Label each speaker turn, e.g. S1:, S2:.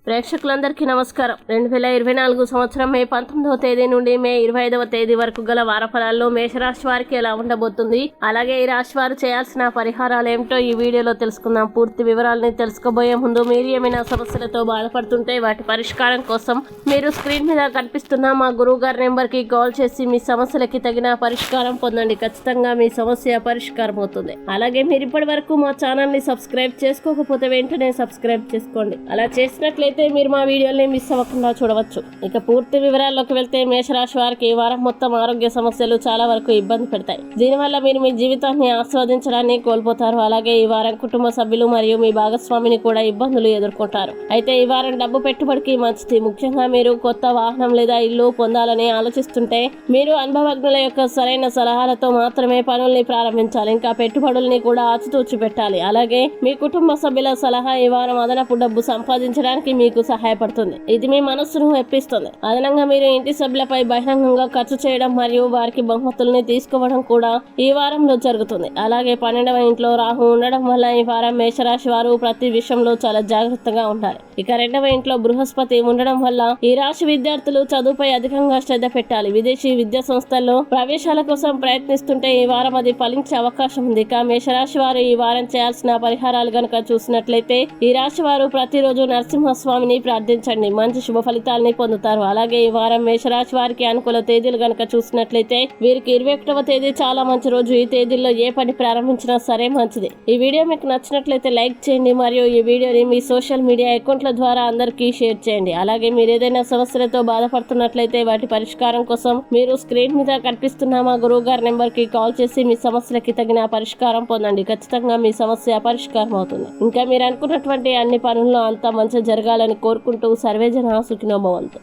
S1: ప్రేక్షకులందరికీ నమస్కారం. 2024 సంవత్సరం మే 19వ తేదీ నుండి మే 25వ తేదీ వరకు గల వారఫలాల్లో మేషరాశి వారికి ఎలా ఉండబోతుంది, అలాగే ఈ రాశి వారు చేయాల్సిన పరిహారాలు ఏమిటో ఈ వీడియోలో తెలుసుకుందాం. పూర్తి వివరాలని తెలుసుకోబోయే ముందు మీరు ఏమైనా సమస్యలతో బాధపడుతుంటే వాటి పరిష్కారం కోసం మీరు స్క్రీన్ మీద కనిపిస్తున్న మా గురువు గారి నెంబర్కి కాల్ చేసి మీ సమస్యలకి తగిన పరిష్కారం పొందండి. ఖచ్చితంగా మీ సమస్య పరిష్కారం అవుతుంది. అలాగే మీరు ఇప్పటి వరకు మా ఛానల్ని సబ్స్క్రైబ్ చేసుకోకపోతే వెంటనే సబ్స్క్రైబ్ చేసుకోండి. అలా చేసినట్లయితే మీరు మా వీడియోని మిస్ అవ్వకుండా చూడవచ్చు. ఇక పూర్తి వివరాల్లోకి వెళ్తే మేషరాశి వారికి ఈ వారం మొత్తం ఆరోగ్య సమస్యలు చాలా వరకు ఇబ్బంది పెడతాయి. దీనివల్ల మీరు మీ జీవితాన్ని ఆస్వాదించడాన్ని కోల్పోతారు. అలాగే ఈ వారం కుటుంబ సభ్యులు మరియు మీ భాగస్వామిని కూడా ఇబ్బందులు ఎదుర్కొంటారు. అయితే ఈ వారం డబ్బు పెట్టుబడికి మంచిది. ముఖ్యంగా మీరు కొత్త వాహనం లేదా ఇల్లు పొందాలని ఆలోచిస్తుంటే మీరు అనుభవజ్ఞుల యొక్క సరైన సలహాలతో మాత్రమే పనుల్ని ప్రారంభించాలి. ఇంకా పెట్టుబడుల్ని కూడా ఆచితూచి పెట్టాలి. అలాగే మీ కుటుంబ సభ్యుల సలహా ఈ వారం అదనపు డబ్బు సంపాదించడానికి మీకు సహాయపడుతుంది. ఇది మీ మనస్సును ఎప్పిస్తుంది. అదనంగా మీరు ఇంటి సభ్యులపై బహిరంగంగా ఖర్చు చేయడం మరియు వారికి బహుమతుల్ని తీసుకోవడం కూడా ఈ వారంలో జరుగుతుంది. అలాగే 12వ ఇంట్లో రాహు ఉండడం వల్ల ఈ వారం మేషరాశి వారు ప్రతి విషయంలో చాలా జాగ్రత్తగా ఉండాలి. ఇక 2వ ఇంట్లో బృహస్పతి ఉండడం వల్ల ఈ రాశి విద్యార్థులు చదువుపై అధికంగా శ్రద్ధ పెట్టాలి. విదేశీ విద్యా సంస్థల్లో ప్రవేశాల కోసం ప్రయత్నిస్తుంటే ఈ వారం అది ఫలించే అవకాశం ఉంది. ఇక మేషరాశి వారు ఈ వారం చేయాల్సిన పరిహారాలు గనక చూసినట్లయితే ఈ రాశి వారు ప్రతిరోజు నరసింహస్వామిని ప్రార్థించండి. మంచి శుభ ఫలితాలని పొందుతారు. అలాగే ఈ వారం మేషరాశి వారికి అనుకూల తేదీలు గనక చూసినట్లయితే వీరికి 21వ తేదీ చాలా మంచి రోజు. ఈ తేదీల్లో ఏ పని ప్రారంభించినా సరే మంచిది. ఈ వీడియో మీకు నచ్చినట్లయితే లైక్ చేయండి మరియు ఈ వీడియోని మీ సోషల్ మీడియా అకౌంట్ల ద్వారా అందరికీ షేర్ చేయండి. అలాగే మీరు ఏదైనా సమస్యలతో బాధపడుతున్నట్లయితే వాటి పరిష్కారం కోసం మీరు స్క్రీన్ మీద కనిపిస్తున్న మా గురువు గారి నెంబర్ కి కాల్ చేసి మీ సమస్యలకి తగిన పరిష్కారం పొందండి. ఖచ్చితంగా మీ సమస్య పరిష్కారం అవుతుంది. ఇంకా మీరు అనుకున్నటువంటి అన్ని పనుల్లో అంతా మంచి జరగాలని కోరుకుంటూ సర్వేజన సుఖినో భవంతు.